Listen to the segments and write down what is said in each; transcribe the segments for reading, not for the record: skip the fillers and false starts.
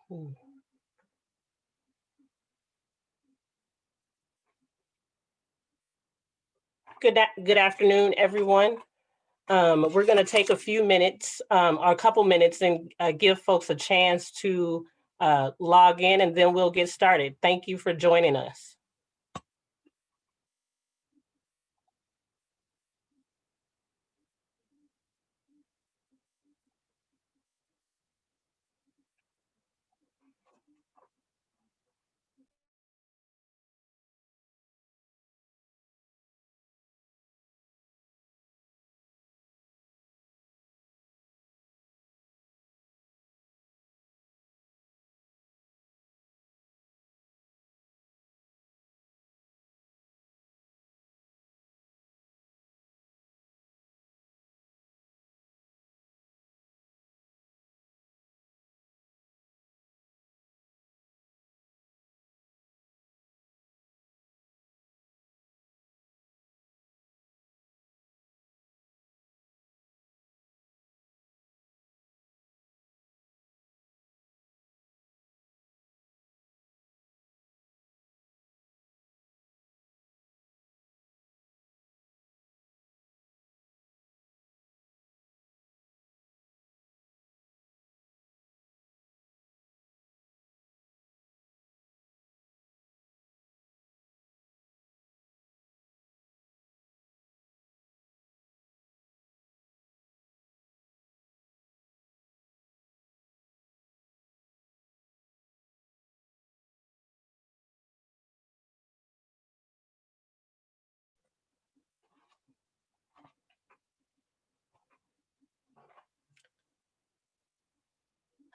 Good, good afternoon, everyone. We're going to take a few minutes, or a couple minutes, and give folks a chance to log in, and then we'll get started. Thank you for joining us.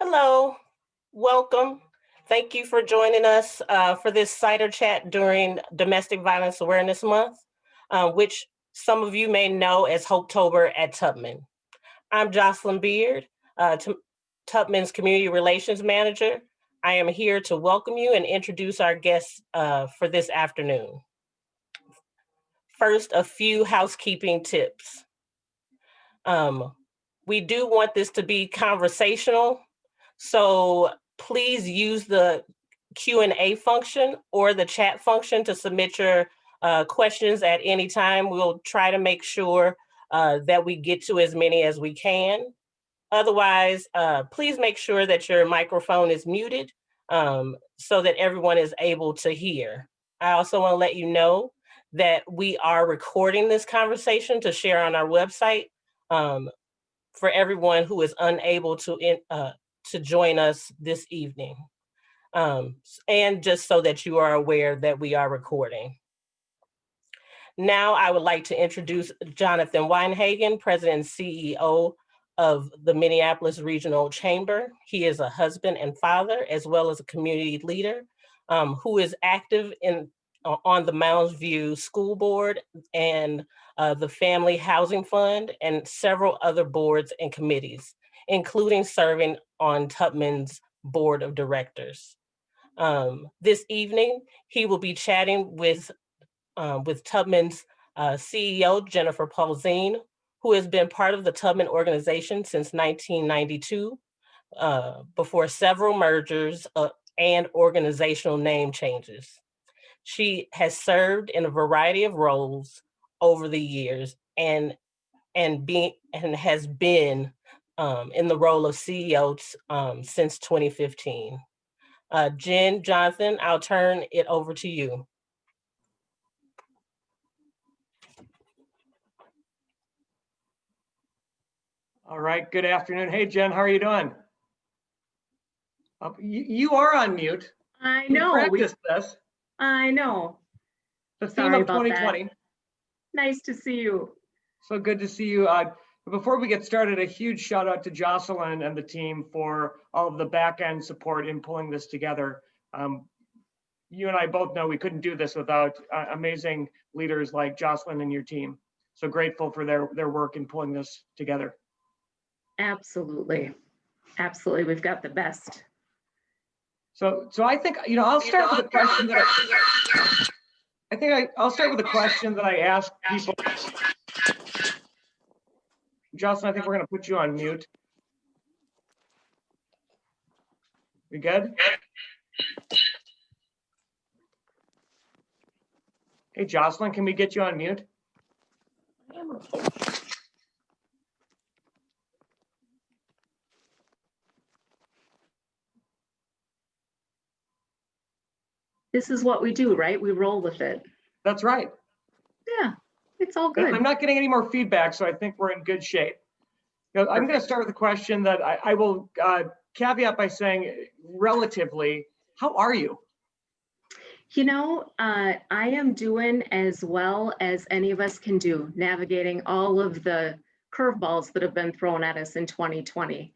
Hello, welcome. Thank you for joining us for this Cider chat during Domestic Violence Awareness Month, which some of you may know as Hopetober at Tubman. I'm Jocelyn Beard, Tubman's Community Relations Manager. I am here to welcome you and introduce our guests for this afternoon. First, a few housekeeping tips. We do want this to be conversational, so please use the Q&A function or the chat function to submit your questions at any time. We'll try to make sure that we get to as many as we can. Otherwise, please make sure that your microphone is muted so that everyone is able to hear. I also want to let you know that we are recording this conversation to share on our website for everyone who is unable to join us this evening. And just so that you are aware that we are recording. Now I would like to introduce Jonathan Weinhagen, President and CEO of the Minneapolis Regional Chamber. He is a husband and father, as well as a community leader who is active on the Mounds View School Board and the Family Housing Fund and several other boards and committees, including serving on Tubman's Board of Directors. This evening, he will be chatting with Tubman's CEO, Jennifer Polzin, who has been part of the Tubman organization since 1992, before several mergers and organizational name changes. She has served in a variety of roles over the years and has been in the role of CEO since 2015. Jen, Jonathan, I'll turn it over to you. All right, good afternoon. Hey, Jen, how are you doing? You are on mute. I know. We practiced this. I know. The theme of 2020. Nice to see you. So good to see you. Before we get started, a huge shout out to Jocelyn and the team for all of the back end support in pulling this together. You and I both know we couldn't do this without amazing leaders like Jocelyn and your team. So grateful for their work in pulling this together. Absolutely. Absolutely. We've got the best. So I think, I'll start with a question that I'll start with a question that I ask people. Jocelyn, I think we're going to put you on mute. We good? Hey, Jocelyn, can we get you on mute? This is what we do, right? We roll with it. That's right. Yeah, it's all good. I'm not getting any more feedback, so I think we're in good shape. I'm going to start with a question that I will caveat by saying, relatively, how are you? You know, I am doing as well as any of us can do, navigating all of the curveballs that have been thrown at us in 2020.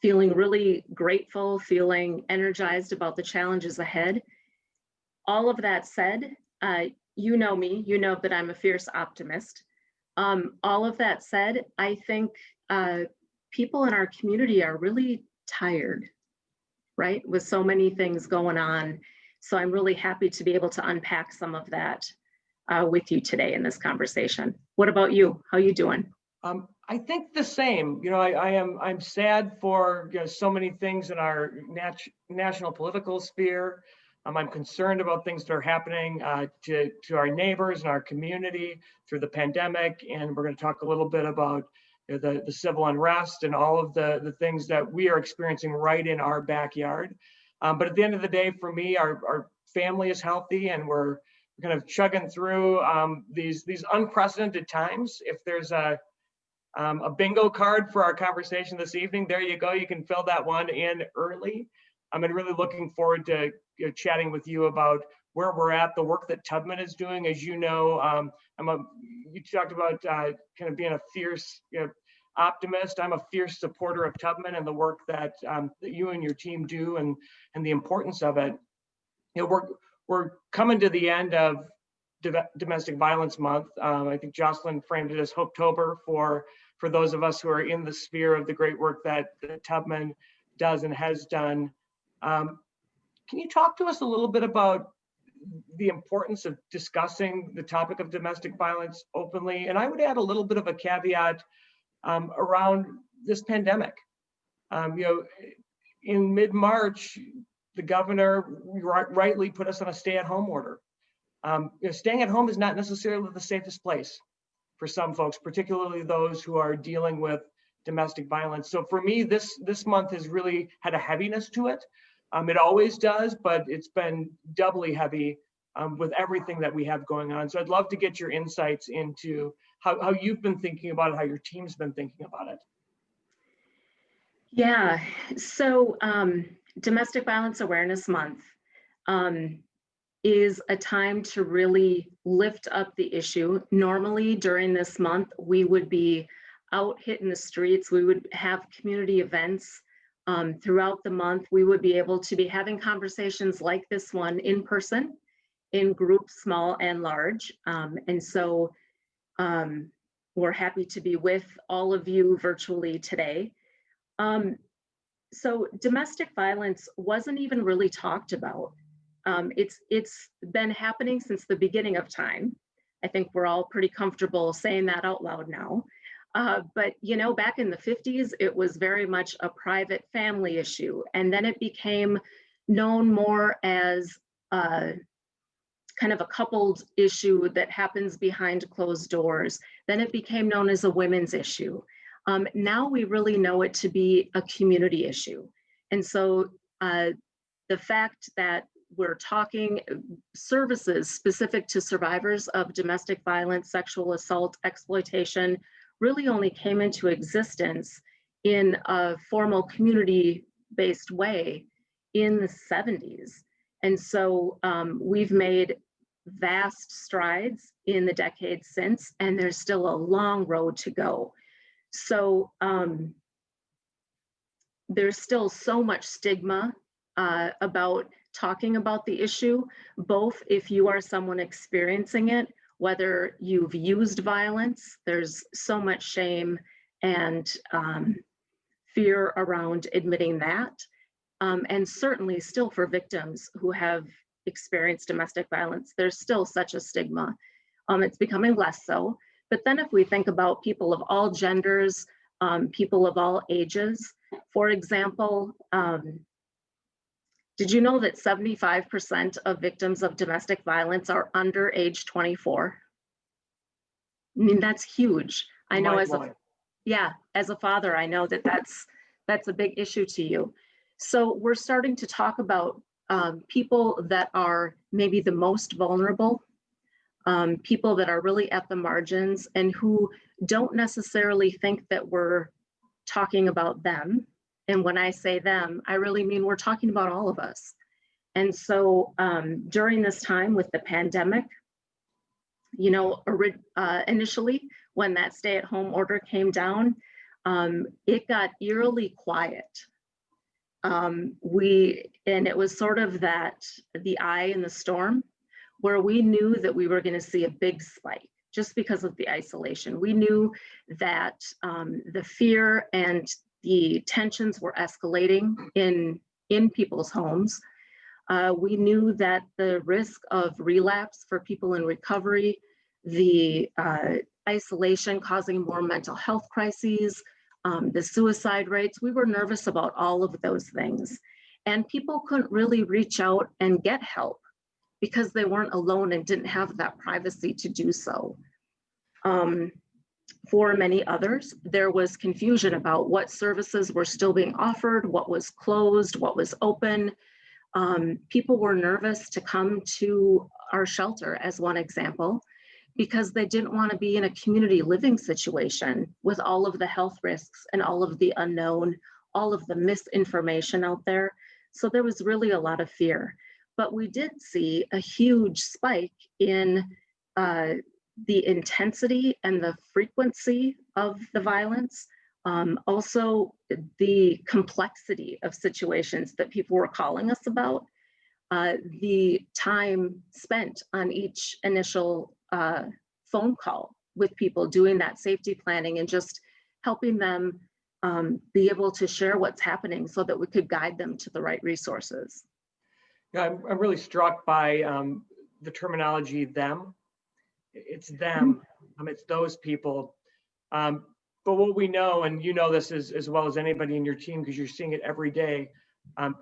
Feeling really grateful, feeling energized about the challenges ahead. All of that said, you know me, you know that I'm a fierce optimist. All of that said, I think people in our community are really tired, right? With so many things going on. So I'm really happy to be able to unpack some of that with you today in this conversation. What about you? How you doing? I think the same. I'm sad for so many things in our national political sphere. I'm concerned about things that are happening to our neighbors and our community through the pandemic. And we're going to talk a little bit about the civil unrest and all of the things that we are experiencing right in our backyard. But at the end of the day, for me, our family is healthy, and we're kind of chugging through these unprecedented times. If there's a bingo card for our conversation this evening, there you go. You can fill that one in early. I'm really looking forward to chatting with you about where we're at, the work that Tubman is doing. As you know, you talked about kind of being a fierce optimist. I'm a fierce supporter of Tubman and the work that you and your team do, and the importance of it. We're coming to the end of Domestic Violence Month. I think Jocelyn framed it as Hopetober for those of us who are in the sphere of the great work that Tubman does and has done. Can you talk to us a little bit about the importance of discussing the topic of domestic violence openly? And I would add a little bit of a caveat around this pandemic. In mid-March, the governor rightly put us on a stay-at-home order. Staying at home is not necessarily the safest place for some folks, particularly those who are dealing with domestic violence. So for me, this month has really had a heaviness to it. It always does, but it's been doubly heavy with everything that we have going on. So I'd love to get your insights into how you've been thinking about it, how your team's been thinking about it. Yeah, so Domestic Violence Awareness Month is a time to really lift up the issue. Normally during this month, we would be out hitting the streets. We would have community events throughout the month. We would be able to be having conversations like this one in person, in groups, small and large. And so we're happy to be with all of you virtually today. So domestic violence wasn't even really talked about. It's been happening since the beginning of time. I think we're all pretty comfortable saying that out loud now. But back in the 50s, it was very much a private family issue. And then it became known more as kind of a coupled issue that happens behind closed doors. Then it became known as a women's issue. Now we really know it to be a community issue. And so the fact that we're talking services specific to survivors of domestic violence, sexual assault, exploitation, really only came into existence in a formal community-based way in the 70s. And so we've made vast strides in the decades since, and there's still a long road to go. So there's still so much stigma about talking about the issue, both if you are someone experiencing it, whether you've used violence. There's so much shame and fear around admitting that. And certainly still for victims who have experienced domestic violence, there's still such a stigma. It's becoming less so. But then if we think about people of all genders, people of all ages, for example, Did you know that 75% of victims of domestic violence are under age 24? I mean, that's huge. I know as a father, I know that that's a big issue to you. So we're starting to talk about people that are maybe the most vulnerable, people that are really at the margins and who don't necessarily think that we're talking about them. And when I say them, I really mean we're talking about all of us. And so during this time with the pandemic, you know, initially when that stay-at-home order came down, it got eerily quiet. And it was sort of that the eye in the storm where we knew that we were going to see a big spike just because of the isolation. We knew that the fear and the tensions were escalating in people's homes. We knew that the risk of relapse for people in recovery, the isolation causing more mental health crises, the suicide rates, we were nervous about all of those things. And people couldn't really reach out and get help because they weren't alone and didn't have that privacy to do so. For many others, there was confusion about what services were still being offered, what was closed, what was open. People were nervous to come to our shelter, as one example, because they didn't want to be in a community living situation with all of the health risks and all of the unknown, all of the misinformation out there. So there was really a lot of fear. But we did see a huge spike in the intensity and the frequency of the violence. Also, the complexity of situations that people were calling us about, the time spent on each initial phone call with people doing that safety planning and just helping them be able to share what's happening so that we could guide them to the right resources. Yeah, I'm really struck by the terminology them. It's them, it's those people. But what we know, and you know this as well as anybody in your team because you're seeing it every day,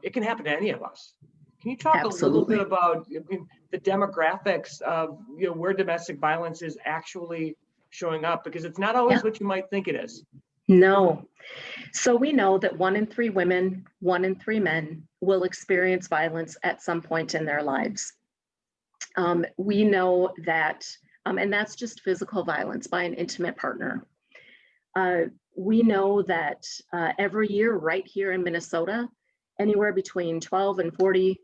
it can happen to any of us. Can you talk a little bit about the demographics of where domestic violence is actually showing up? Because it's not always what you might think it is. No. So we know that 1 in 3 women, 1 in 3 men will experience violence at some point in their lives. We know that, and that's just physical violence by an intimate partner. We know that every year right here in Minnesota, anywhere between 12 and 40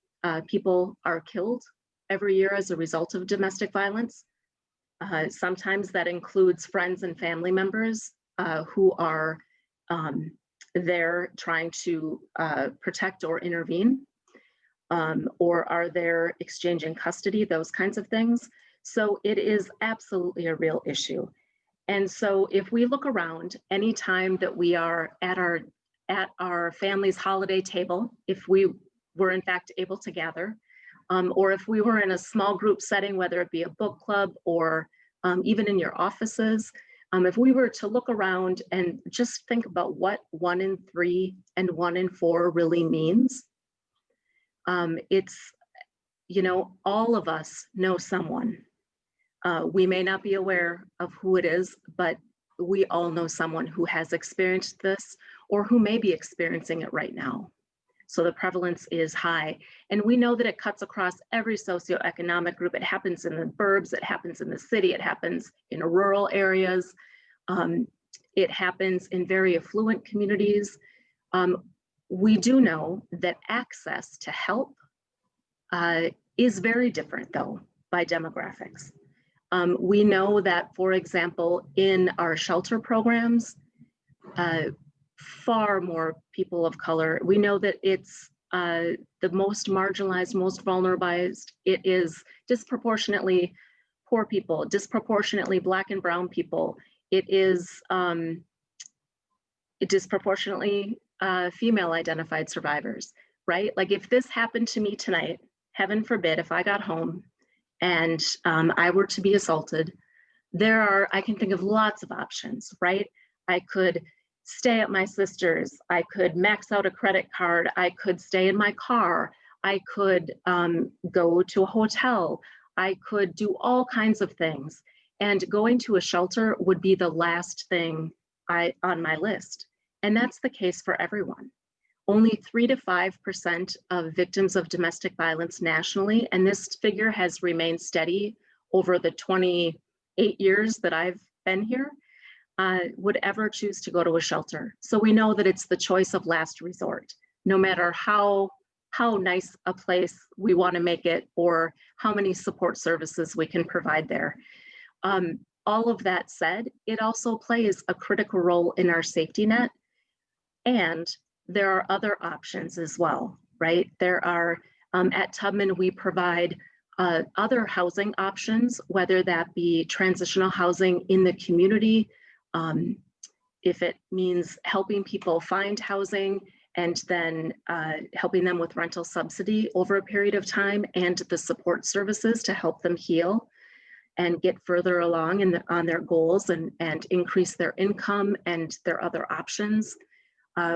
people are killed every year as a result of domestic violence. Sometimes that includes friends and family members who are there trying to protect or intervene, or are there exchanging custody, those kinds of things. So it is absolutely a real issue. And so if we look around, anytime that we are at our family's holiday table, if we were in fact able to gather, or if we were in a small group setting, whether it be a book club or even in your offices, if we were to look around and just think about what 1 in 3 and 1 in 4 really means, it's, all of us know someone. We may not be aware of who it is, but we all know someone who has experienced this or who may be experiencing it right now. So the prevalence is high. And we know that it cuts across every socioeconomic group. It happens in the burbs, it happens in the city, it happens in rural areas. It happens in very affluent communities. We do know that access to help is very different though by demographics. We know that, for example, in our shelter programs, far more people of color. We know that it's the most marginalized, most vulnerabilized. It is disproportionately poor people, disproportionately Black and brown people. It is disproportionately female identified survivors, right? Like if this happened to me tonight, heaven forbid, if I got home and I were to be assaulted, I can think of lots of options, right? I could stay at my sister's, I could max out a credit card, I could stay in my car, I could go to a hotel. I could do all kinds of things. And going to a shelter would be the last thing on my list. And that's the case for everyone. Only 3 to 5% of victims of domestic violence nationally, and this figure has remained steady over the 28 years that I've been here, would ever choose to go to a shelter. So we know that it's the choice of last resort, no matter how nice a place we want to make it or how many support services we can provide there. All of that said, it also plays a critical role in our safety net. And there are other options as well, right? There are, at Tubman, we provide other housing options, whether that be transitional housing in the community, if it means helping people find housing and then helping them with rental subsidy over a period of time and the support services to help them heal and get further along on their goals and increase their income and their other options.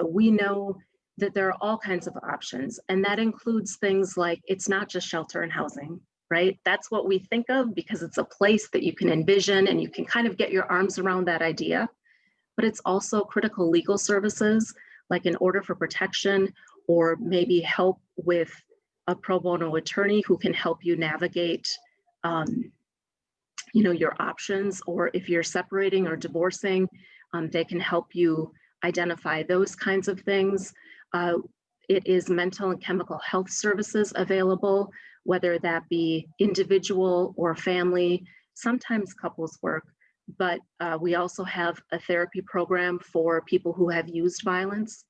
We know that there are all kinds of options, and that includes things like, it's not just shelter and housing, right? That's what we think of because it's a place that you can envision and you can kind of get your arms around that idea. But it's also critical legal services, like an order for protection, or maybe help with a pro bono attorney who can help you navigate your options, or if you're separating or divorcing, they can help you identify those kinds of things. It is mental and chemical health services available, whether that be individual or family, sometimes couples work, but we also have a therapy program for people who have used violence.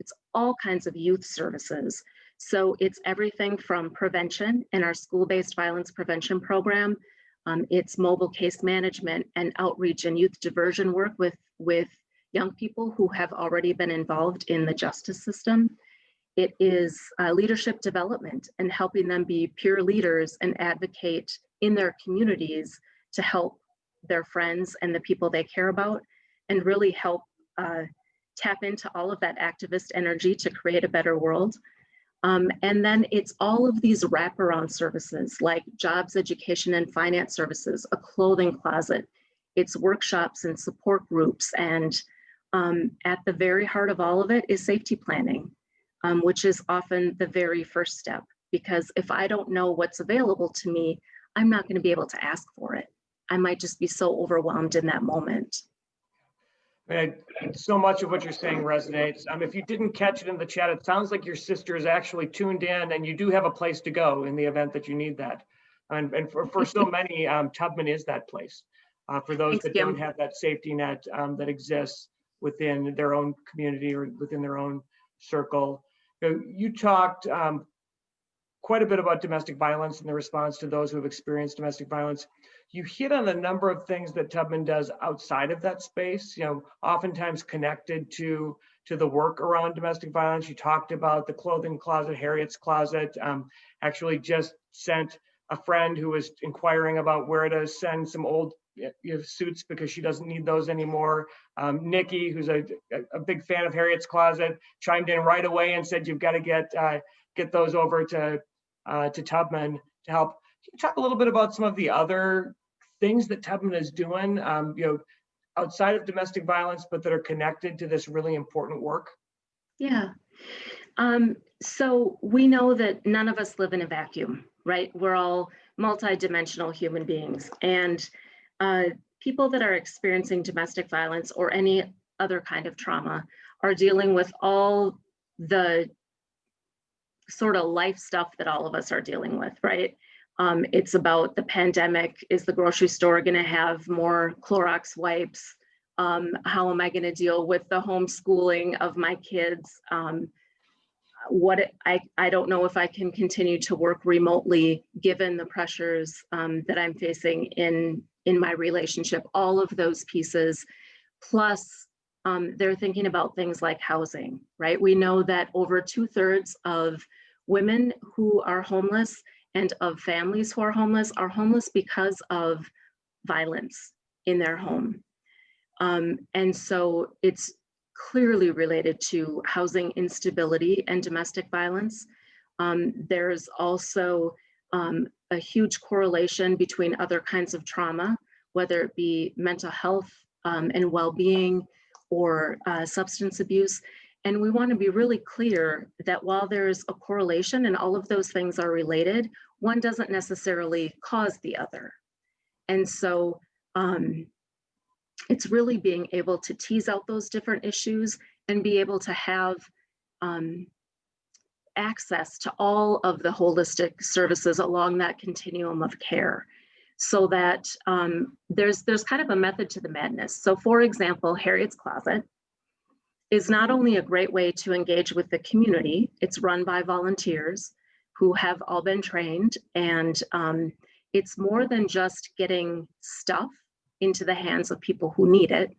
It's all kinds of youth services. So it's everything from prevention in our school-based violence prevention program. It's mobile case management and outreach and youth diversion work with young people who have already been involved in the justice system. It is leadership development and helping them be peer leaders and advocate in their communities to help their friends and the people they care about, and really help tap into all of that activist energy to create a better world. And then it's all of these wraparound services like jobs, education, and finance services, a clothing closet. It's workshops and support groups. And at the very heart of all of it is safety planning, which is often the very first step. Because if I don't know what's available to me, I'm not going to be able to ask for it. I might just be so overwhelmed in that moment. So much of what you're saying resonates. If you didn't catch it in the chat, it sounds like your sister is actually tuned in, and you do have a place to go in the event that you need that. And for so many, Tubman is that place for those that don't have that safety net that exists within their own community or within their own circle. You talked quite a bit about domestic violence and the response to those who have experienced domestic violence. You hit on a number of things that Tubman does outside of that space, oftentimes connected to the work around domestic violence. You talked about the clothing closet, Harriet's Closet. Actually just sent a friend who was inquiring about where to send some old suits because she doesn't need those anymore. Nikki, who's a big fan of Harriet's Closet, chimed in right away and said, you've got to get those over to Tubman to help. Can you talk a little bit about some of the other things that Tubman is doing, outside of domestic violence, but that are connected to this really important work? Yeah. So we know that none of us live in a vacuum, right? We're all multidimensional human beings, and people that are experiencing domestic violence or any other kind of trauma are dealing with all the sort of life stuff that all of us are dealing with, right? It's about the pandemic. Is the grocery store going to have more Clorox wipes? How am I going to deal with the homeschooling of my kids? I don't know if I can continue to work remotely given the pressures that I'm facing in my relationship. All of those pieces, plus they're thinking about things like housing, right? We know that over 2/3 of women who are homeless and of families who are homeless because of violence in their home. And so it's clearly related to housing instability and domestic violence. There's also a huge correlation between other kinds of trauma, whether it be mental health and well-being or substance abuse. And we want to be really clear that while there's a correlation and all of those things are related, one doesn't necessarily cause the other. And so it's really being able to tease out those different issues and be able to have access to all of the holistic services along that continuum of care, so that there's kind of a method to the madness. So for example, Harriet's Closet is not only a great way to engage with the community, it's run by volunteers who have all been trained, and it's more than just getting stuff into the hands of people who need it.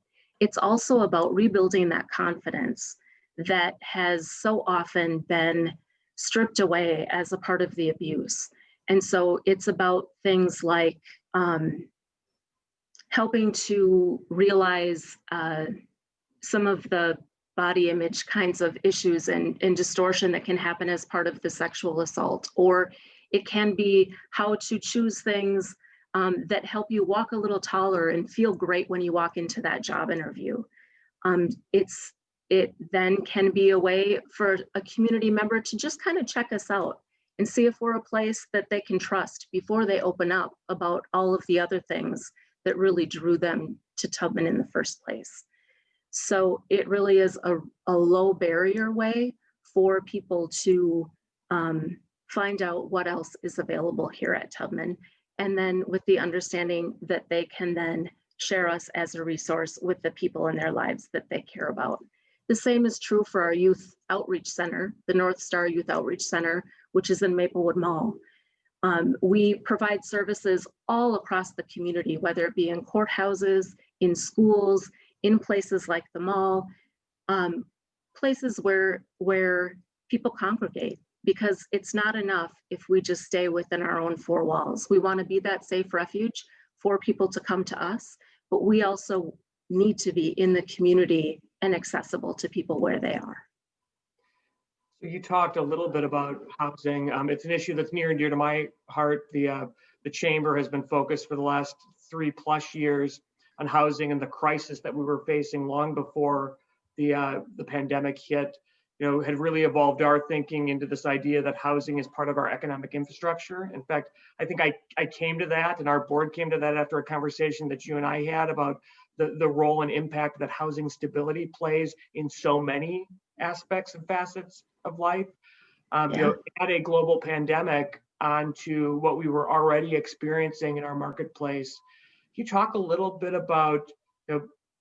It's also about rebuilding that confidence that has so often been stripped away as a part of the abuse. And so it's about things like helping to realize some of the body image kinds of issues and distortion that can happen as part of the sexual assault, or it can be how to choose things that help you walk a little taller and feel great when you walk into that job interview. It then can be a way for a community member to just kind of check us out and see if we're a place that they can trust before they open up about all of the other things that really drew them to Tubman in the first place. So it really is a low barrier way for people to find out what else is available here at Tubman. And then with the understanding that they can then share us as a resource with the people in their lives that they care about. The same is true for our Youth Outreach Center, the North Star Youth Outreach Center, which is in Maplewood Mall. We provide services all across the community, whether it be in courthouses, in schools, in places like the mall, places where people congregate, because it's not enough if we just stay within our own four walls. We want to be that safe refuge for people to come to us, but we also need to be in the community and accessible to people where they are. So you talked a little bit about housing. It's an issue that's near and dear to my heart. The chamber has been focused for the last 3+ years on housing and the crisis that we were facing long before the pandemic hit. Had really evolved our thinking into this idea that housing is part of our economic infrastructure. In fact, I think I came to that, and our board came to that after a conversation that you and I had about the role and impact that housing stability plays in so many aspects and facets of life. Add a global pandemic onto what we were already experiencing in our marketplace. Can you talk a little bit about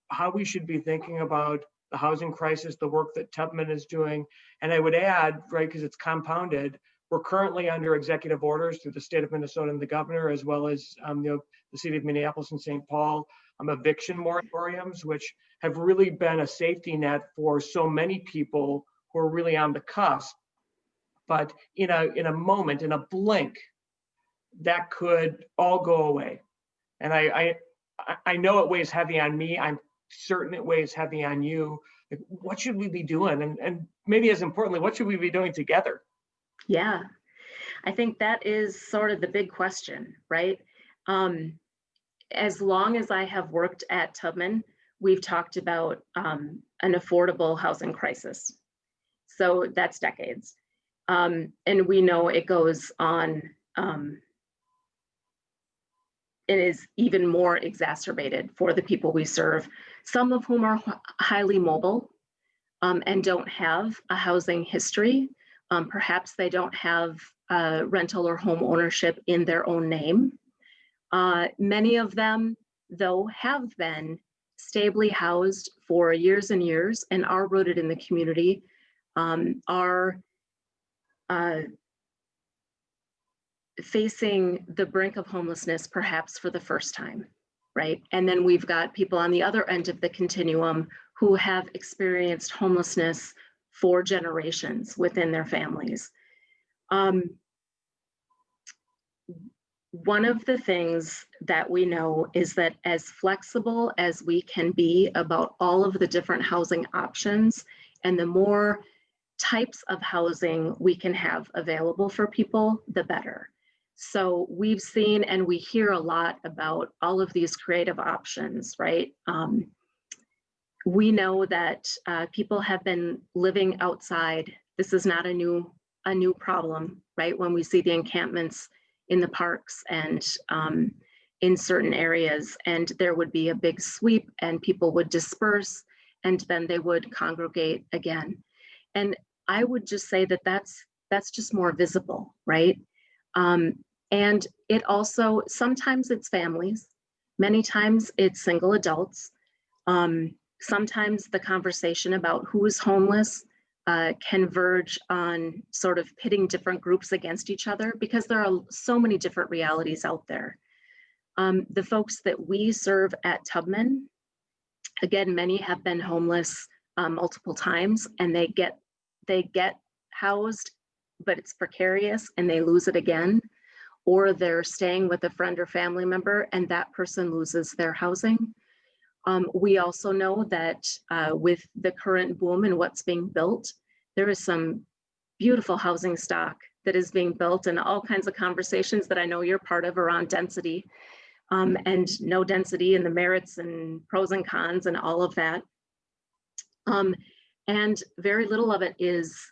how we should be thinking about the housing crisis, the work that Tubman is doing? And I would add, right, because it's compounded, we're currently under executive orders through the state of Minnesota and the governor, as well as the city of Minneapolis and St. Paul, eviction moratoriums, which have really been a safety net for so many people who are really on the cusp. But in a moment, in a blink, that could all go away. And I know it weighs heavy on me. I'm certain it weighs heavy on you. What should we be doing? And maybe as importantly, what should we be doing together? Yeah, I think that is sort of the big question, right? As long as I have worked at Tubman, we've talked about an affordable housing crisis. So that's decades. And we know it goes on, it is even more exacerbated for the people we serve, some of whom are highly mobile and don't have a housing history. Perhaps they don't have rental or home ownership in their own name. Many of them, though, have been stably housed for years and years and are rooted in the community, are facing the brink of homelessness perhaps for the first time, right? And then we've got people on the other end of the continuum who have experienced homelessness for generations within their families. One of the things that we know is that as flexible as we can be about all of the different housing options, and the more types of housing we can have available for people, the better. So we've seen and we hear a lot about all of these creative options, right? We know that people have been living outside. This is not a new problem, right? When we see the encampments in the parks and in certain areas, and there would be a big sweep and people would disperse and then they would congregate again. And I would just say that that's just more visible, right? And it also, sometimes it's families, many times it's single adults. Sometimes the conversation about who is homeless can verge on sort of pitting different groups against each other because there are so many different realities out there. The folks that we serve at Tubman, again, many have been homeless multiple times and they get housed, but it's precarious and they lose it again, or they're staying with a friend or family member and that person loses their housing. We also know that with the current boom and what's being built, there is some beautiful housing stock that is being built and all kinds of conversations that I know you're part of around density and no density and the merits and pros and cons and all of that. And very little of it is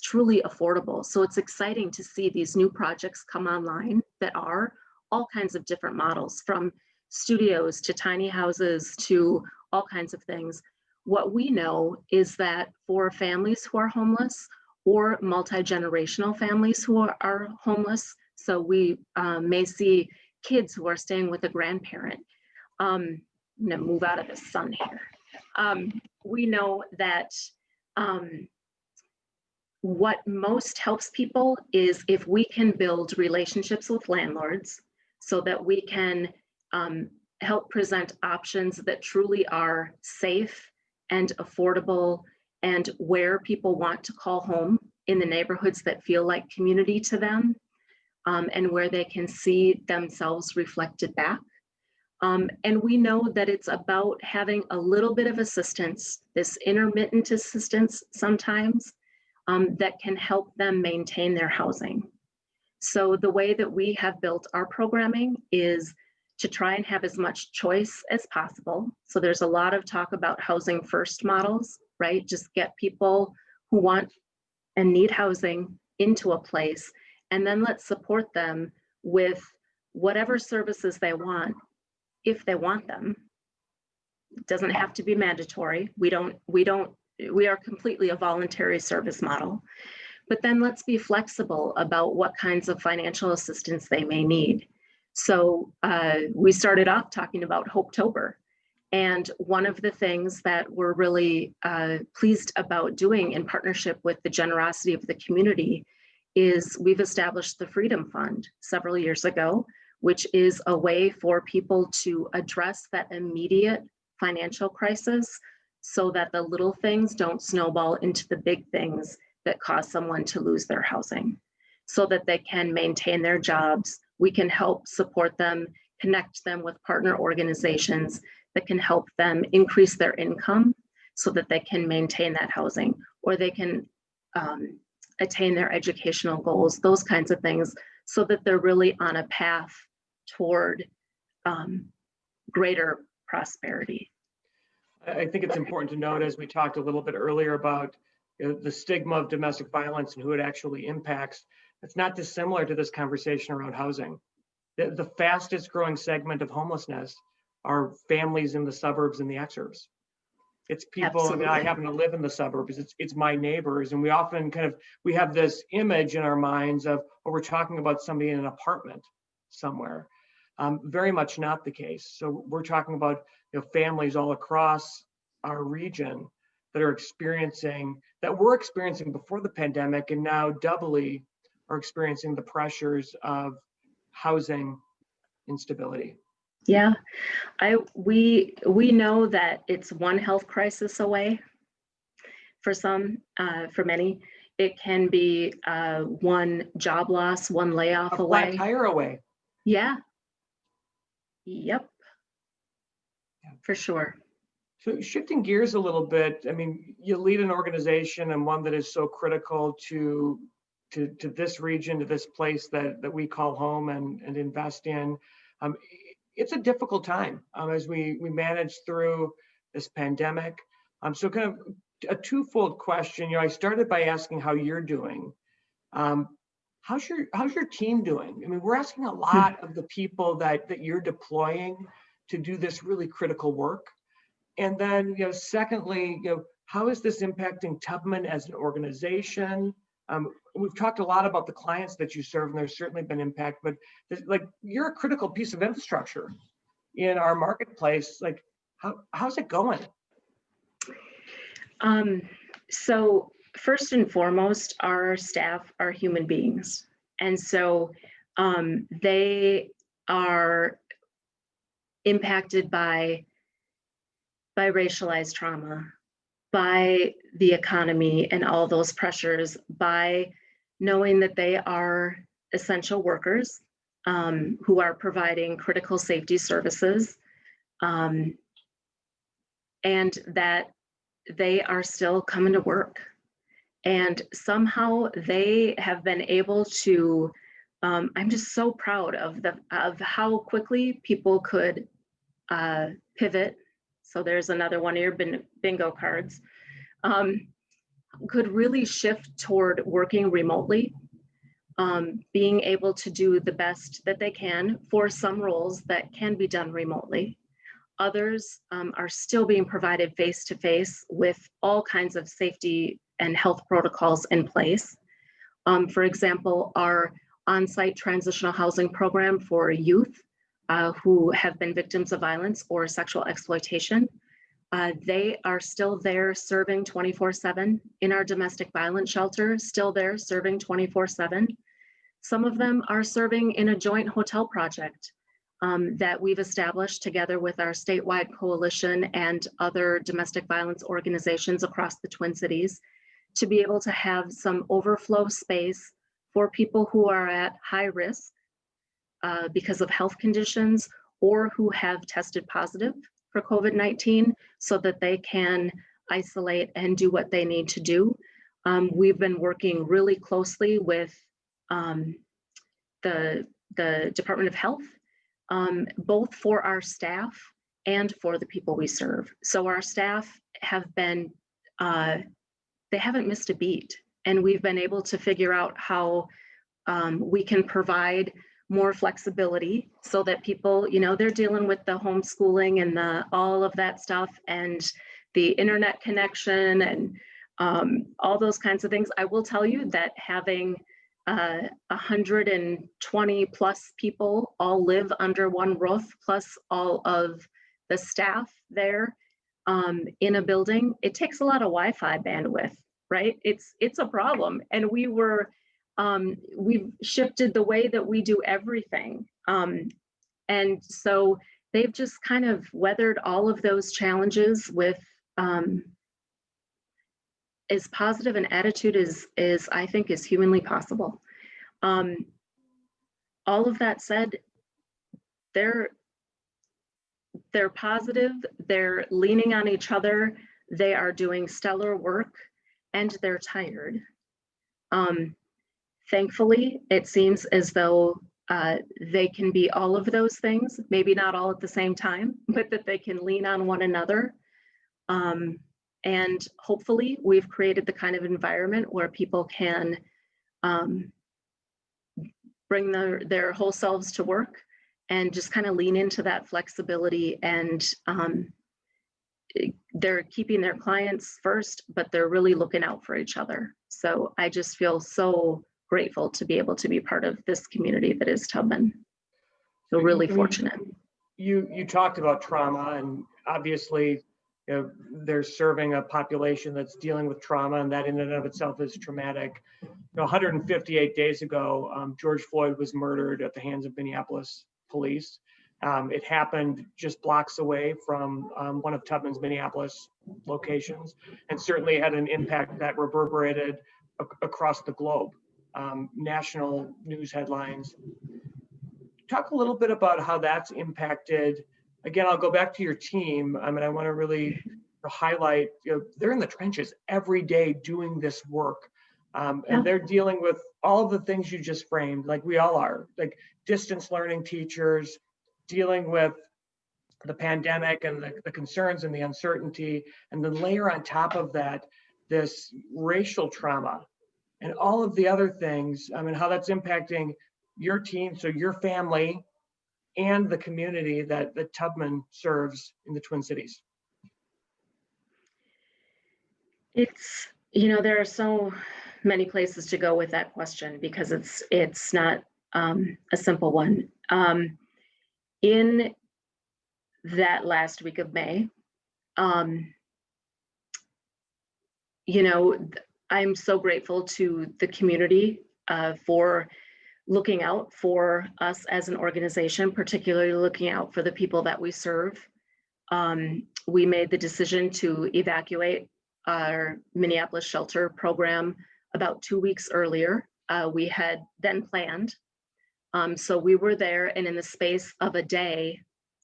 truly affordable. So it's exciting to see these new projects come online that are all kinds of different models, from studios to tiny houses to all kinds of things. What we know is that for families who are homeless or multi-generational families who are homeless, so we may see kids who are staying with a grandparent. I'm gonna move out of the sun here. We know that what most helps people is if we can build relationships with landlords so that we can help present options that truly are safe and affordable and where people want to call home in the neighborhoods that feel like community to them, and where they can see themselves reflected back. And we know that it's about having a little bit of assistance, this intermittent assistance sometimes, that can help them maintain their housing. So the way that we have built our programming is to try and have as much choice as possible. So there's a lot of talk about housing first models, right? Just get people who want and need housing into a place, and then let's support them with whatever services they want, if they want them. It doesn't have to be mandatory. We are completely a voluntary service model. But then let's be flexible about what kinds of financial assistance they may need. So we started off talking about Hopetober. And one of the things that we're really pleased about doing in partnership with the generosity of the community is we've established the Freedom Fund several years ago, which is a way for people to address that immediate financial crisis so that the little things don't snowball into the big things that cause someone to lose their housing, so that they can maintain their jobs. We can help support them, connect them with partner organizations that can help them increase their income so that they can maintain that housing, or they can attain their educational goals, those kinds of things, so that they're really on a path toward greater prosperity. I think it's important to note, as we talked a little bit earlier about the stigma of domestic violence and who it actually impacts, it's not dissimilar to this conversation around housing. The fastest growing segment of homelessness are families in the suburbs and the exurbs. It's people, I mean, I happen to live in the suburbs, it's my neighbors, and we often we have this image in our minds of, oh, we're talking about somebody in an apartment somewhere. Very much not the case. So we're talking about families all across our region that are experiencing, that were experiencing before the pandemic, and now doubly are experiencing the pressures of housing instability. Yeah, we know that it's one health crisis away for some, for many. It can be one job loss, one layoff away. A flat tire away. Yeah. Yep. Yeah. For sure. So shifting gears a little bit, I mean, you lead an organization and one that is so critical to this region, to this place that we call home and invest in. It's a difficult time as we manage through this pandemic. So kind of a twofold question. You know, I started by asking how you're doing. How's your team doing? I mean, we're asking a lot of the people that you're deploying to do this really critical work. And then, you know, secondly, you know, how is this impacting Tubman as an organization? We've talked a lot about the clients that you serve, and there's certainly been impact, but like, you're a critical piece of infrastructure in our marketplace. Like, how's it going? So first and foremost, our staff are human beings. And so they are impacted by racialized trauma, by the economy and all those pressures, by knowing that they are essential workers who are providing critical safety services, and that they are still coming to work. And somehow they have been able to, I'm just so proud of how quickly people could pivot. So there's another one of your bingo cards. Could really shift toward working remotely, being able to do the best that they can for some roles that can be done remotely. Others are still being provided face-to-face with all kinds of safety and health protocols in place. For example, our on-site transitional housing program for youth who have been victims of violence or sexual exploitation. They are still there serving 24/7 in our domestic violence shelter, still there serving 24/7. Some of them are serving in a joint hotel project that we've established together with our statewide coalition and other domestic violence organizations across the Twin Cities to be able to have some overflow space for people who are at high risk because of health conditions or who have tested positive for COVID-19 so that they can isolate and do what they need to do. We've been working really closely with the Department of Health, both for our staff and for the people we serve. So our staff have been, they haven't missed a beat, and we've been able to figure out how we can provide more flexibility so that people, you know, they're dealing with the homeschooling and all of that stuff and the internet connection and all those kinds of things. I will tell you that having 120 plus people all live under one roof, plus all of the staff there in a building, it takes a lot of Wi-Fi bandwidth, right? It's a problem. And we've shifted the way that we do everything. And so they've just kind of weathered all of those challenges with as positive an attitude as I think is humanly possible. All of that said, they're positive, they're leaning on each other, they are doing stellar work, and they're tired. Thankfully, it seems as though they can be all of those things, maybe not all at the same time, but that they can lean on one another. And hopefully we've created the kind of environment where people can bring their whole selves to work and just kind of lean into that flexibility, and they're keeping their clients first, but they're really looking out for each other. So I just feel so grateful to be able to be part of this community that is Tubman. So really fortunate. You talked about trauma, and obviously, you know, they're serving a population that's dealing with trauma, and that in and of itself is traumatic. You know, 158 days ago, George Floyd was murdered at the hands of Minneapolis police. It happened just blocks away from one of Tubman's Minneapolis locations, and certainly had an impact that reverberated across the globe. National news headlines. Talk a little bit about how that's impacted. Again, I'll go back to your team. I mean, I want to really highlight, they're in the trenches every day doing this work. And they're dealing with all of the things you just framed, like we all are, like distance learning teachers, dealing with the pandemic and the concerns and the uncertainty, and then layer on top of that, this racial trauma and all of the other things, how that's impacting your team, so your family, and the community that Tubman serves in the Twin Cities. It's, there are so many places to go with that question because it's not a simple one. In that last week of May, I'm so grateful to the community for looking out for us as an organization, particularly looking out for the people that we serve. We made the decision to evacuate our Minneapolis shelter program about 2 weeks earlier. We had then planned. So we were there, and in the space of a day,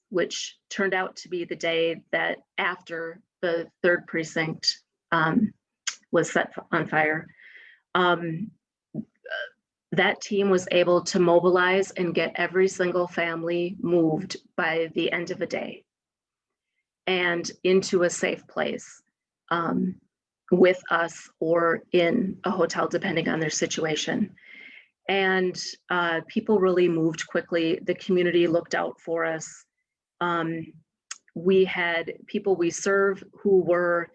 which turned out to be the day that after the 3rd precinct was set on fire, that team was able to mobilize and get every single family moved by the end of a day and into a safe place with us or in a hotel, depending on their situation. And people really moved quickly. The community looked out for us. We had people we serve who were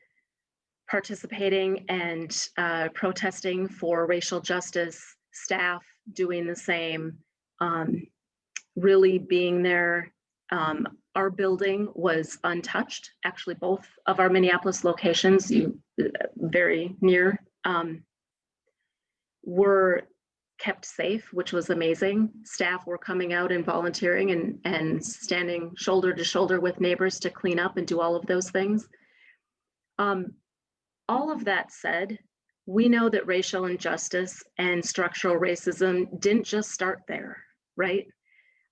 participating and protesting for racial justice, staff doing the same, really being there. Our building was untouched. Actually, both of our Minneapolis locations, very near, were kept safe, which was amazing. Staff were coming out and volunteering and standing shoulder to shoulder with neighbors to clean up and do all of those things. All of that said, we know that racial injustice and structural racism didn't just start there, right?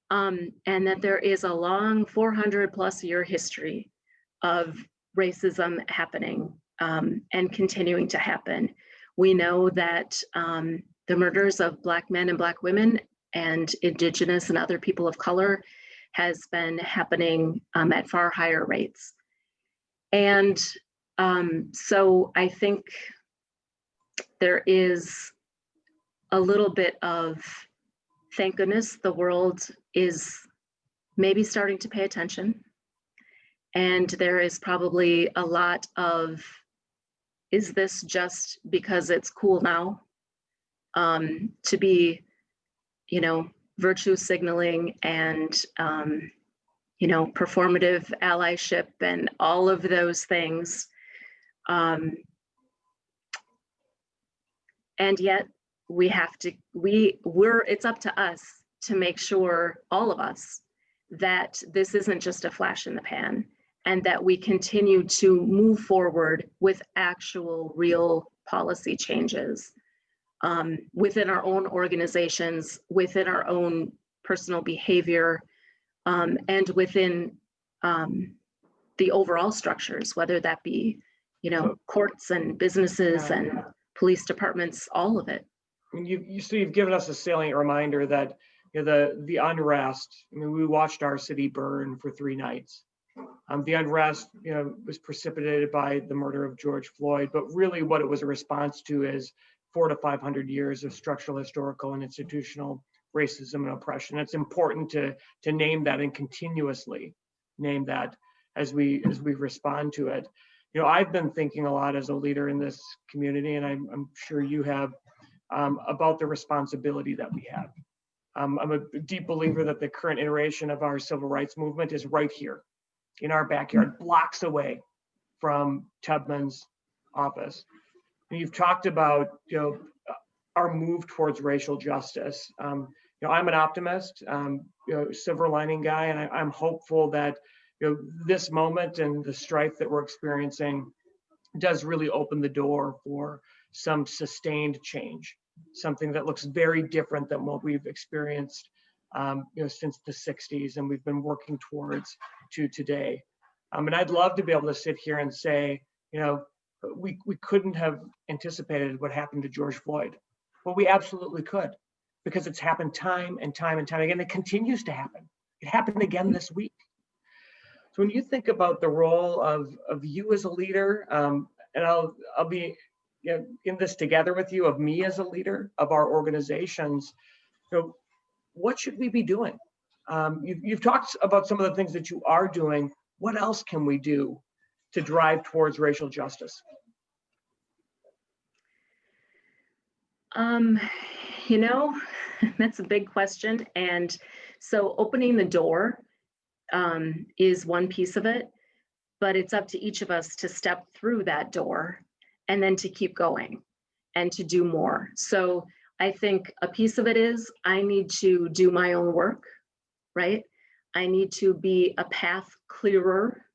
And that there is a long 400+ year history of racism happening and continuing to happen. We know that the murders of Black men and Black women and Indigenous and other people of color has been happening at far higher rates. And so I think there is a little bit of, thank goodness, the world is maybe starting to pay attention. And there is probably a lot of, is this just because it's cool now? To be, virtue signaling and, performative allyship and all of those things. And yet we have to, it's up to us to make sure, all of us, that this isn't just a flash in the pan and that we continue to move forward with actual real policy changes within our own organizations, within our own personal behavior, and within the overall structures, whether that be, courts and businesses and police departments, all of it. You've given us a salient reminder that the unrest. We watched our city burn for 3 nights. The unrest, was precipitated by the murder of George Floyd, but really what it was a response to is 400 to 500 years of structural, historical, and institutional racism and oppression. It's important to name that and continuously name that as we respond to it. I've been thinking a lot as a leader in this community, and I'm sure you have, about the responsibility that we have. I'm a deep believer that the current iteration of our civil rights movement is right here in our backyard, blocks away from Tubman's office. And you've talked about, our move towards racial justice. I'm an optimist, silver lining guy, and I'm hopeful that this moment and the strife that we're experiencing does really open the door for some sustained change, something that looks very different than what we've experienced since the 60s and we've been working towards to today. And I'd love to be able to sit here and say, you know, we couldn't have anticipated what happened to George Floyd. Well, we absolutely could, because it's happened time and time and time again. It continues to happen. It happened again this week. So when you think about the role of you as a leader, and I'll be in this together with you, of me as a leader of our organizations, so what should we be doing? You've talked about some of the things that you are doing. What else can we do to drive towards racial justice? You know, that's a big question. And so opening the door is one piece of it, but it's up to each of us to step through that door and then to keep going and to do more. So I think a piece of it is I need to do my own work, right? I need to be a path clearer.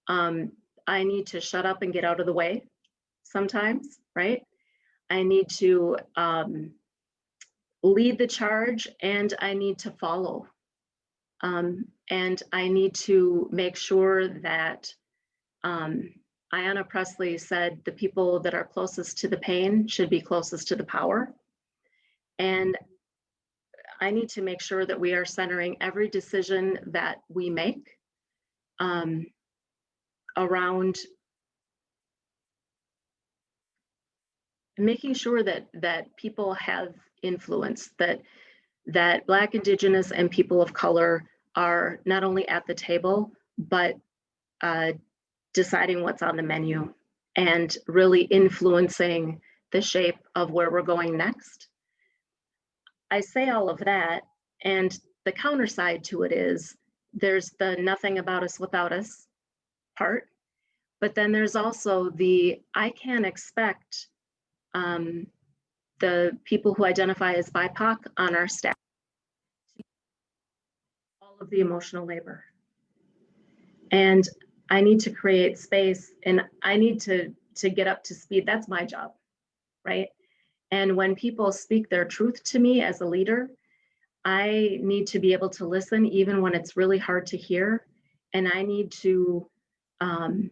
I need to shut up and get out of the way sometimes, right? I need to lead the charge, and I need to follow. And I need to make sure that Ayanna Pressley said the people that are closest to the pain should be closest to the power. And I need to make sure that we are centering every decision that we make around making sure that people have influence, that Black, Indigenous, and people of color are not only at the table, but deciding what's on the menu and really influencing the shape of where we're going next. I say all of that, and the counter side to it is there's the nothing about us without us part, but then there's also the I can't expect the people who identify as BIPOC on our staff all of the emotional labor. And I need to create space, and I need to get up to speed. That's my job, right? And when people speak their truth to me as a leader, I need to be able to listen even when it's really hard to hear. And I need to, I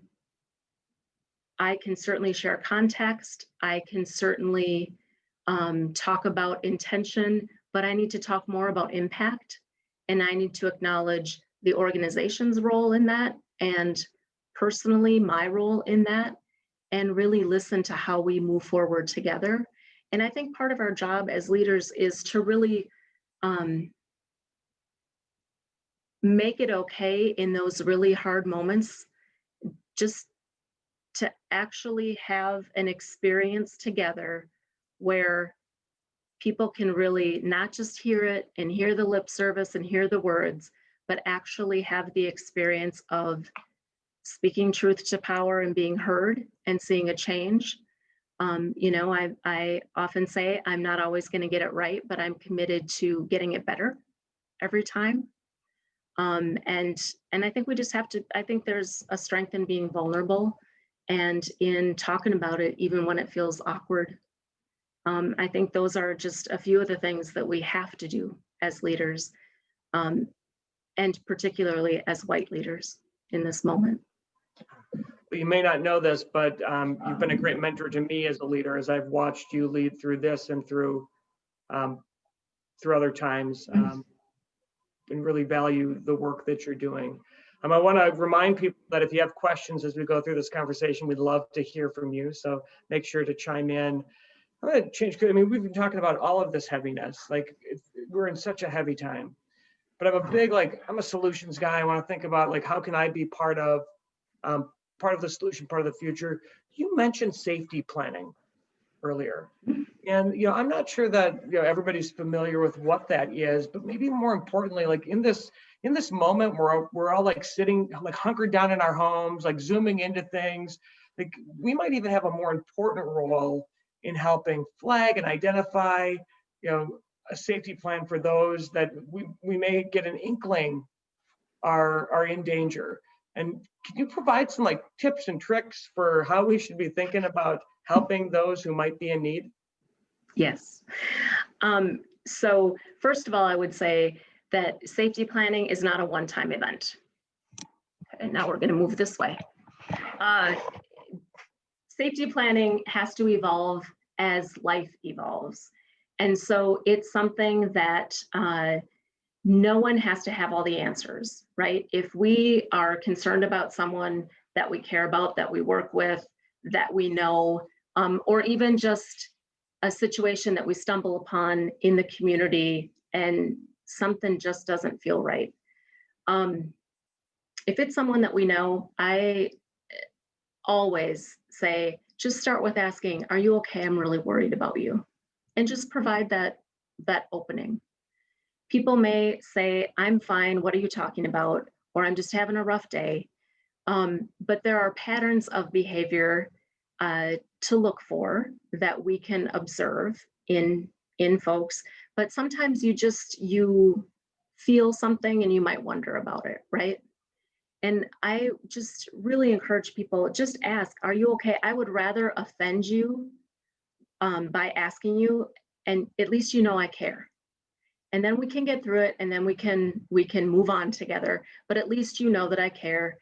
can certainly share context. I can certainly talk about intention, but I need to talk more about impact. And I need to acknowledge the organization's role in that, and personally my role in that, and really listen to how we move forward together. And I think part of our job as leaders is to really make it okay in those really hard moments, just to actually have an experience together where people can really not just hear it and hear the lip service and hear the words, but actually have the experience of speaking truth to power and being heard and seeing a change. You know, I often say I'm not always going to get it right, but I'm committed to getting it better every time. And I think we just have to, I think there's a strength in being vulnerable and in talking about it, even when it feels awkward. I think those are just a few of the things that we have to do as leaders, and particularly as white leaders in this moment. You may not know this, but you've been a great mentor to me as a leader, as I've watched you lead through this and through other times, and really value the work that you're doing. I want to remind people that if you have questions as we go through this conversation, we'd love to hear from you. So make sure to chime in. I'm going to change. I mean, we've been talking about all of this heaviness. Like, we're in such a heavy time. But I'm a big, I'm a solutions guy. I want to think about, how can I be part of the solution, part of the future. You mentioned safety planning earlier. And, I'm not sure that, everybody's familiar with what that is, but maybe more importantly, in this moment where we're all sitting, hunkered down in our homes, zooming into things, we might even have a more important role in helping flag and identify, a safety plan for those that we may get an inkling are in danger. And can you provide some tips and tricks for how we should be thinking about helping those who might be in need? Yes. So first of all, I would say that safety planning is not a one-time event. And now we're going to move this way. Safety planning has to evolve as life evolves. And so it's something that no one has to have all the answers, right? If we are concerned about someone that we care about, that we work with, that we know, or even just a situation that we stumble upon in the community and something just doesn't feel right. If it's someone that we know, I always say, just start with asking, are you okay? I'm really worried about you. And just provide that opening. People may say, I'm fine, what are you talking about? Or I'm just having a rough day. But there are patterns of behavior to look for that we can observe in folks. But sometimes you feel something and you might wonder about it, right? And I just really encourage people, just ask, are you okay? I would rather offend you by asking you, and at least you know I care. And then we can get through it, and then we can move on together. But at least you know that I care.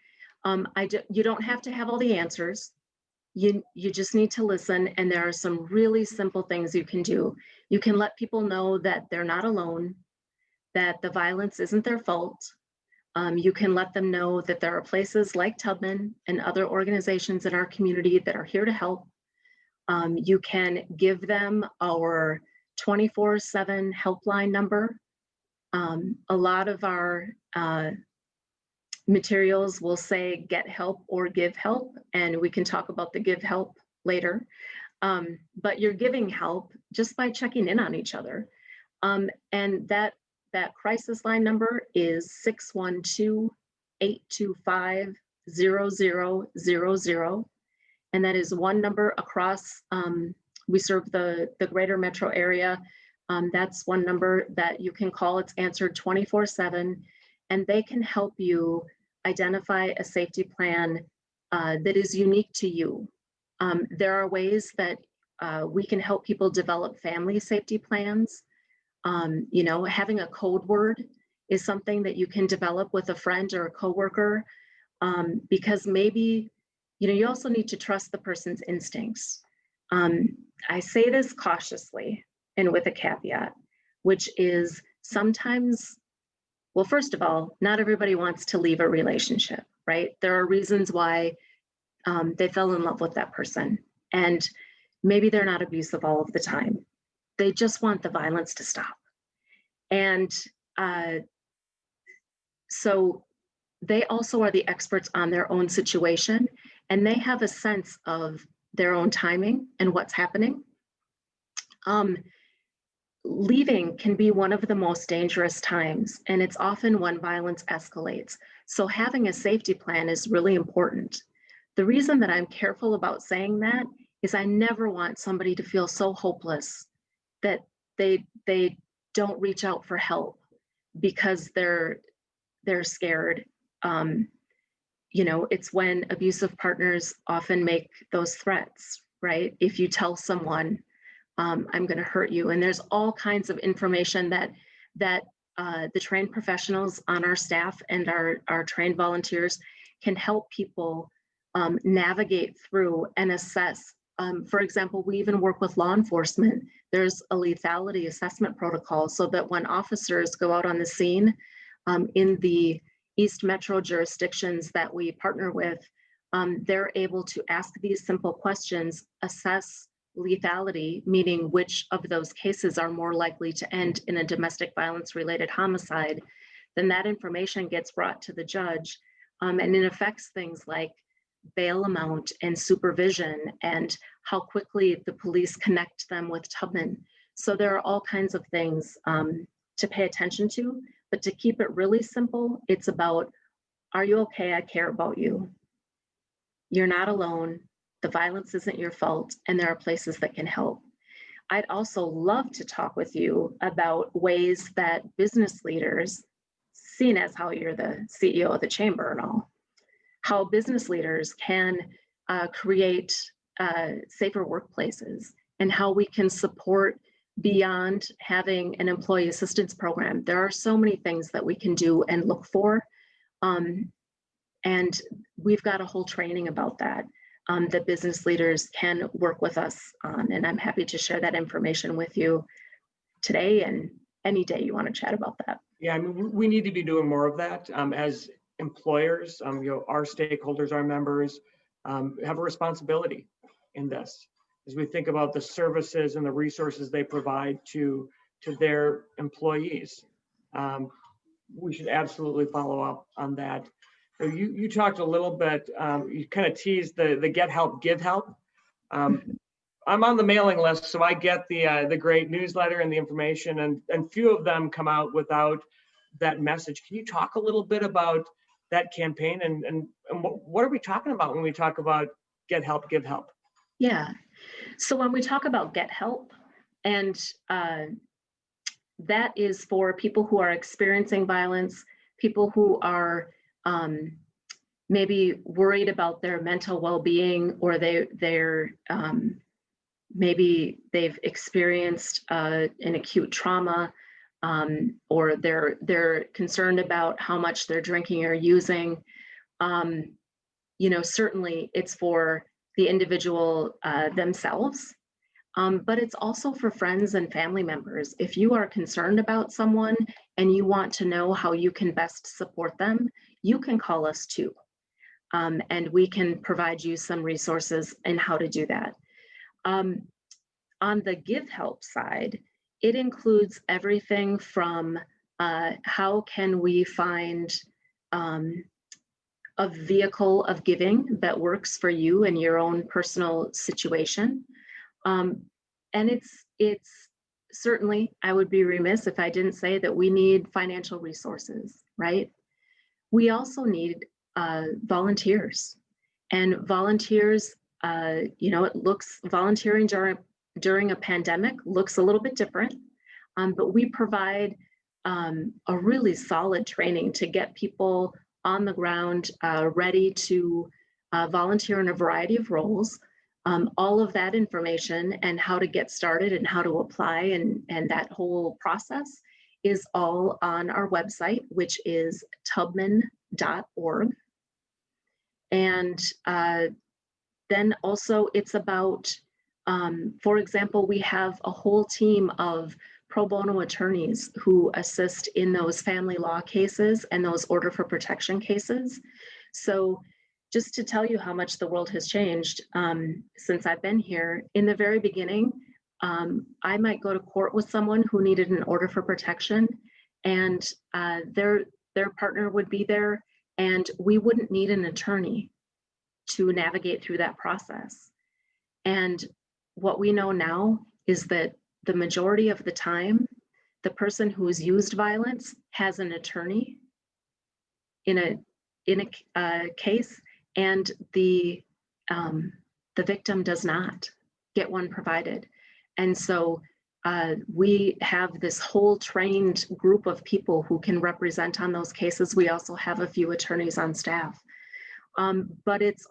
You don't have to have all the answers. You just need to listen, and there are some really simple things you can do. You can let people know that they're not alone, that the violence isn't their fault. You can let them know that there are places like Tubman and other organizations in our community that are here to help. You can give them our 24/7 helpline number. A lot of our materials will say get help or give help, and we can talk about the give help later. But you're giving help just by checking in on each other. And that crisis line number is 612-825-0000. And that is one number across, we serve the greater metro area. That's one number that you can call. It's answered 24/7, and they can help you identify a safety plan that is unique to you. There are ways that we can help people develop family safety plans. Having a code word is something that you can develop with a friend or a coworker, because maybe, you also need to trust the person's instincts. I say this cautiously and with a caveat, which is sometimes, well, first of all, not everybody wants to leave a relationship, right? There are reasons why they fell in love with that person, and maybe they're not abusive all of the time. They just want the violence to stop. And so they also are the experts on their own situation, and they have a sense of their own timing and what's happening. Leaving can be one of the most dangerous times, and it's often when violence escalates. So having a safety plan is really important. The reason that I'm careful about saying that is I never want somebody to feel so hopeless that they don't reach out for help because they're scared. It's when abusive partners often make those threats, right? If you tell someone, I'm going to hurt you, and there's all kinds of information that the trained professionals on our staff and our trained volunteers can help people navigate through and assess. For example, we even work with law enforcement. There's a lethality assessment protocol so that when officers go out on the scene in the East Metro jurisdictions that we partner with, they're able to ask these simple questions, assess lethality, meaning which of those cases are more likely to end in a domestic violence related homicide. Then that information gets brought to the judge, and it affects things like bail amount and supervision and how quickly the police connect them with Tubman. So there are all kinds of things to pay attention to, but to keep it really simple, it's about, are you okay? I care about you. You're not alone. The violence isn't your fault, and there are places that can help. I'd also love to talk with you about ways that business leaders, seen as how you're the CEO of the chamber and all, how business leaders can create safer workplaces, and how we can support beyond having an employee assistance program. There are so many things that we can do and look for. And we've got a whole training about that that business leaders can work with us on. And I'm happy to share that information with you today and any day you want to chat about that. Yeah, I mean, we need to be doing more of that as employers. Our stakeholders, our members have a responsibility in this as we think about the services and the resources they provide to their employees. We should absolutely follow up on that. You talked a little bit, you kind of teased the get help, give help. I'm on the mailing list, so I get the great newsletter and the information, and few of them come out without that message. Can you talk a little bit about that campaign and what are we talking about when we talk about get help, give help? Yeah. So when we talk about get help, and that is for people who are experiencing violence, people who are maybe worried about their mental well-being, or they're maybe they've experienced an acute trauma, or they're concerned about how much they're drinking or using. Certainly it's for the individual themselves, but it's also for friends and family members. If you are concerned about someone and you want to know how you can best support them, you can call us too. And we can provide you some resources in how to do that. On the give help side, it includes everything from how can we find a vehicle of giving that works for you in your own personal situation. And it's certainly, I would be remiss if I didn't say that we need financial resources, right? We also need volunteers, and volunteers, volunteering during a pandemic looks a little bit different, but we provide a really solid training to get people on the ground, ready to volunteer in a variety of roles. All of that information and how to get started and how to apply and that whole process is all on our website, which is tubman.org. And then also it's about, for example, we have a whole team of pro bono attorneys who assist in those family law cases and those order for protection cases. So just to tell you how much the world has changed since I've been here, in the very beginning, I might go to court with someone who needed an order for protection, and their partner would be there, and we wouldn't need an attorney to navigate through that process. And what we know now is that the majority of the time, the person who's used violence has an attorney in a case, and the victim does not get one provided. And so we have this whole trained group of people who can represent on those cases. We also have a few attorneys on staff. But it's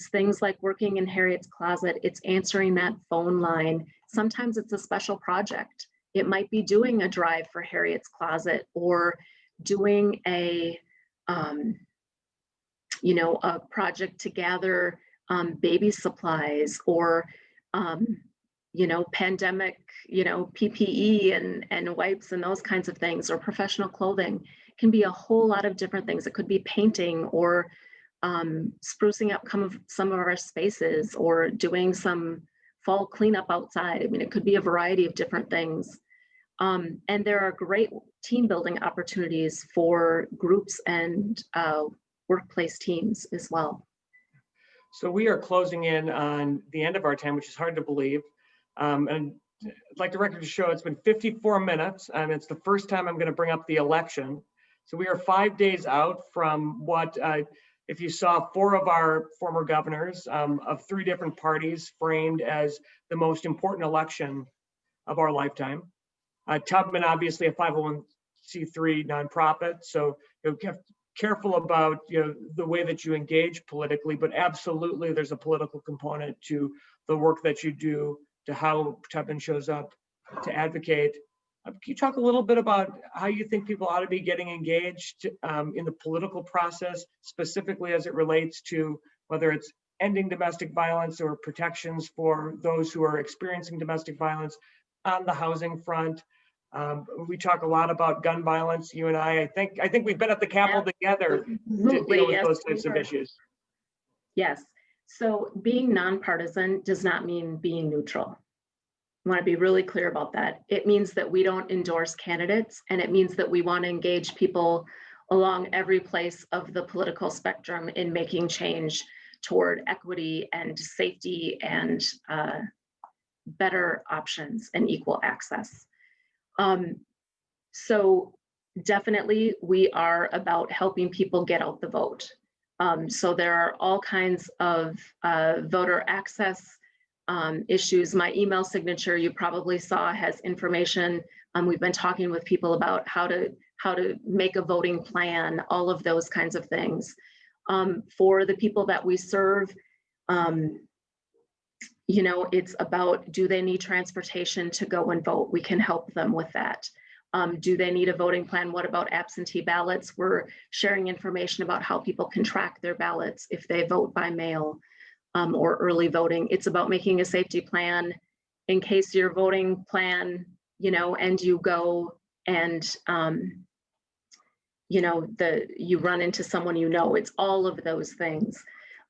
things like working in Harriet's Closet. It's answering that phone line. Sometimes it's a special project. It might be doing a drive for Harriet's Closet, or doing a project to gather baby supplies, or pandemic, PPE and wipes and those kinds of things, or professional clothing. It can be a whole lot of different things. It could be painting, or sprucing up some of our spaces, or doing some fall cleanup outside. I mean, it could be a variety of different things. And there are great team building opportunities for groups and workplace teams as well. So we are closing in on the end of our time, which is hard to believe. And I'd like the record to show it's been 54 minutes, and it's the first time I'm going to bring up the election. So we are 5 days out from what, if you saw 4 of our former governors of 3 different parties framed as the most important election of our lifetime. Tubman, obviously a 501c3 nonprofit, so careful about the way that you engage politically, but absolutely there's a political component to the work that you do, to how Tubman shows up to advocate Can you talk a little bit about how you think people ought to be getting engaged in the political process, specifically as it relates to whether it's ending domestic violence or protections for those who are experiencing domestic violence on the housing front? We talk a lot about gun violence, you and I think we've been at the Capitol together to deal with those types of issues. Yes. So being nonpartisan does not mean being neutral. I want to be really clear about that. It means that we don't endorse candidates, and it means that we want to engage people along every place of the political spectrum in making change toward equity and safety and better options and equal access. So definitely we are about helping people get out the vote. So there are all kinds of voter access issues. My email signature, you probably saw, has information. We've been talking with people about how to make a voting plan, all of those kinds of things. For the people that we serve, you know, it's about, do they need transportation to go and vote? We can help them with that. Do they need a voting plan? What about absentee ballots? We're sharing information about how people can track their ballots if they vote by mail. Or early voting. It's about making a safety plan in case your voting plan, you know, and you go and, you know, you run into someone, you know, it's all of those things.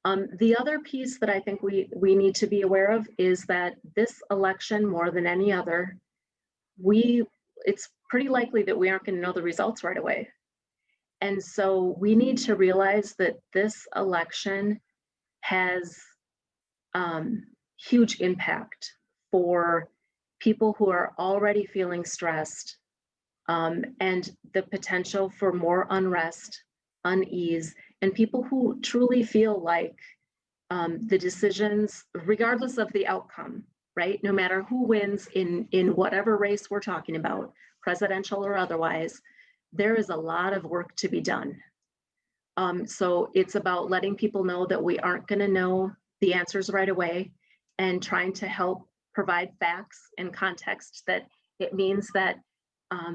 The other piece that I think we need to be aware of is that this election, more than any other, it's pretty likely that we aren't going to know the results right away. And so we need to realize that this election has huge impact for people who are already feeling stressed, and the potential for more unrest, unease, and people who truly feel like the decisions, regardless of the outcome, right? No matter who wins in whatever race we're talking about, presidential or otherwise, there is a lot of work to be done. So it's about letting people know that we aren't going to know the answers right away, and trying to help provide facts and context that it means that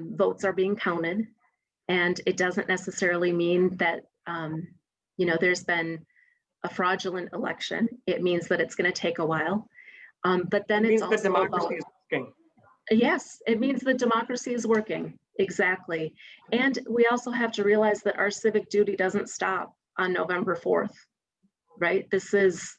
votes are being counted, and it doesn't necessarily mean that you know, there's been a fraudulent election. It means that it's going to take a while, but then it's also democracy is working. Yes, it means that democracy is working. Exactly. And we also have to realize that our civic duty doesn't stop on November 4th, right? This is,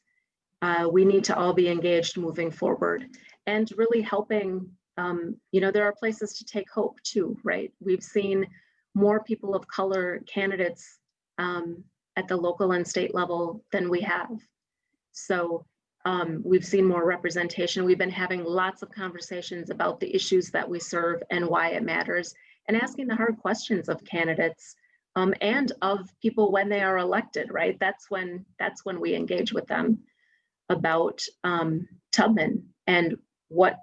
we need to all be engaged moving forward and really helping, you know, there are places to take hope too, right? We've seen more people of color candidates at the local and state level than we have. So we've seen more representation. We've been having lots of conversations about the issues that we serve and why it matters, and asking the hard questions of candidates and of people when they are elected, right? That's when we engage with them about Tubman and what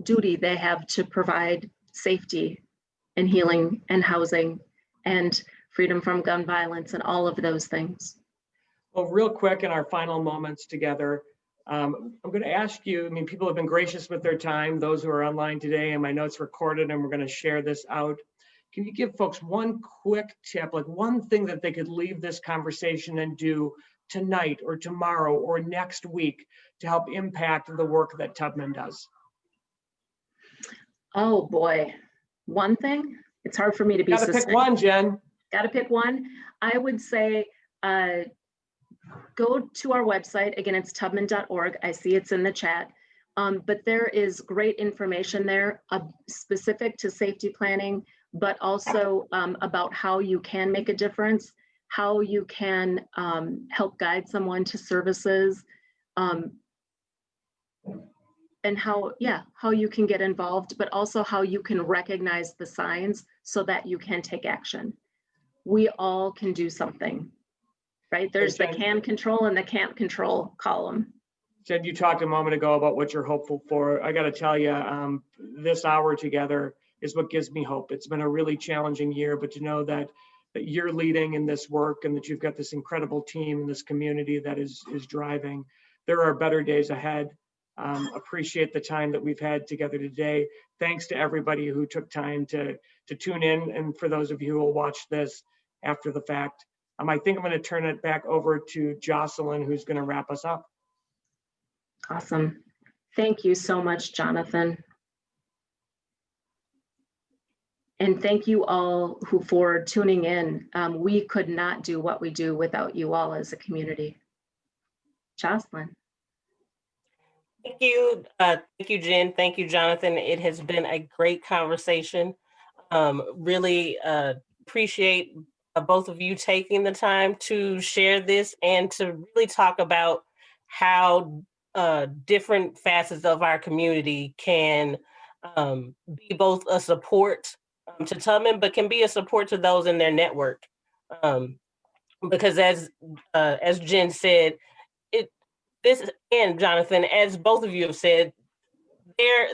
duty they have to provide safety and healing and housing and freedom from gun violence and all of those things. Well, real quick in our final moments together, I'm going to ask you, I mean, people have been gracious with their time, those who are online today, and my notes recorded, and we're going to share this out. Can you give folks one quick tip, like one thing that they could leave this conversation and do tonight or tomorrow or next week to help impact the work that Tubman does? Oh boy, one thing? It's hard for me to be succinct. Gotta pick one, Jen. Gotta pick one. I would say, go to our website. Again, it's tubman.org. I see it's in the chat. But there is great information there specific to safety planning, but also about how you can make a difference, how you can help guide someone to services, and how you can get involved, but also how you can recognize the signs so that you can take action. We all can do something. Right? There's the can control and the can't control column. Jen, you talked a moment ago about what you're hopeful for. I got to tell you, this hour together is what gives me hope. It's been a really challenging year, but to know that you're leading in this work and that you've got this incredible team in this community that is driving. There are better days ahead. Appreciate the time that we've had together today. Thanks to everybody who took time to tune in, and for those of you who will watch this after the fact. I think I'm going to turn it back over to Jocelyn, who's going to wrap us up. Awesome. Thank you so much, Jonathan. And thank you all for tuning in. We could not do what we do without you all as a community. Jocelyn. Thank you, Jen. Thank you, Jonathan. It has been a great conversation. Really appreciate both of you taking the time to share this and to really talk about how different facets of our community can be both a support to Tubman, but can be a support to those in their network. Because as Jen said, this, and Jonathan, as both of you have said,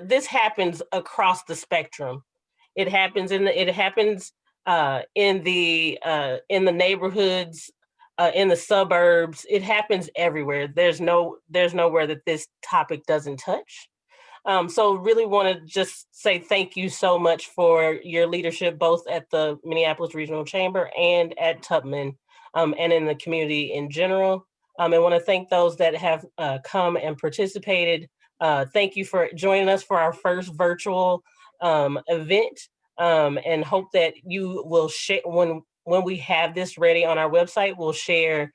this happens across the spectrum. It happens in the neighborhoods, in the suburbs. It happens everywhere. There's nowhere that this topic doesn't touch. So really want to just say thank you so much for your leadership, both at the Minneapolis Regional Chamber and at Tubman, and in the community in general. I want to thank those that have come and participated. Thank you for joining us for our first virtual event, and hope that you will share when we have this ready on our website. We'll share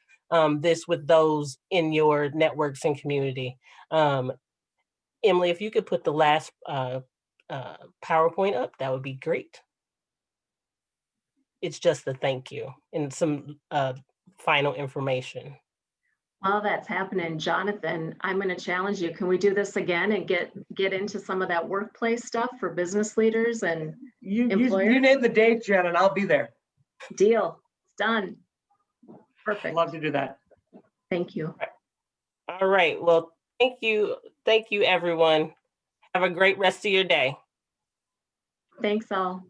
this with those in your networks and community. Emily, if you could put the last PowerPoint up, that would be great. It's just a thank you and some final information. While that's happening, Jonathan, I'm going to challenge you. Can we do this again and get into some of that workplace stuff for business leaders and employers? You name the date, Jen, and I'll be there. Deal. It's done. Perfect. I'd love to do that. Thank you. All right. Well, thank you. Thank you, everyone. Have a great rest of your day. Thanks all.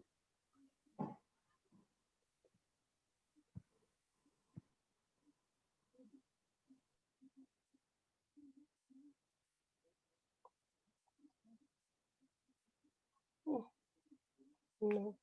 No.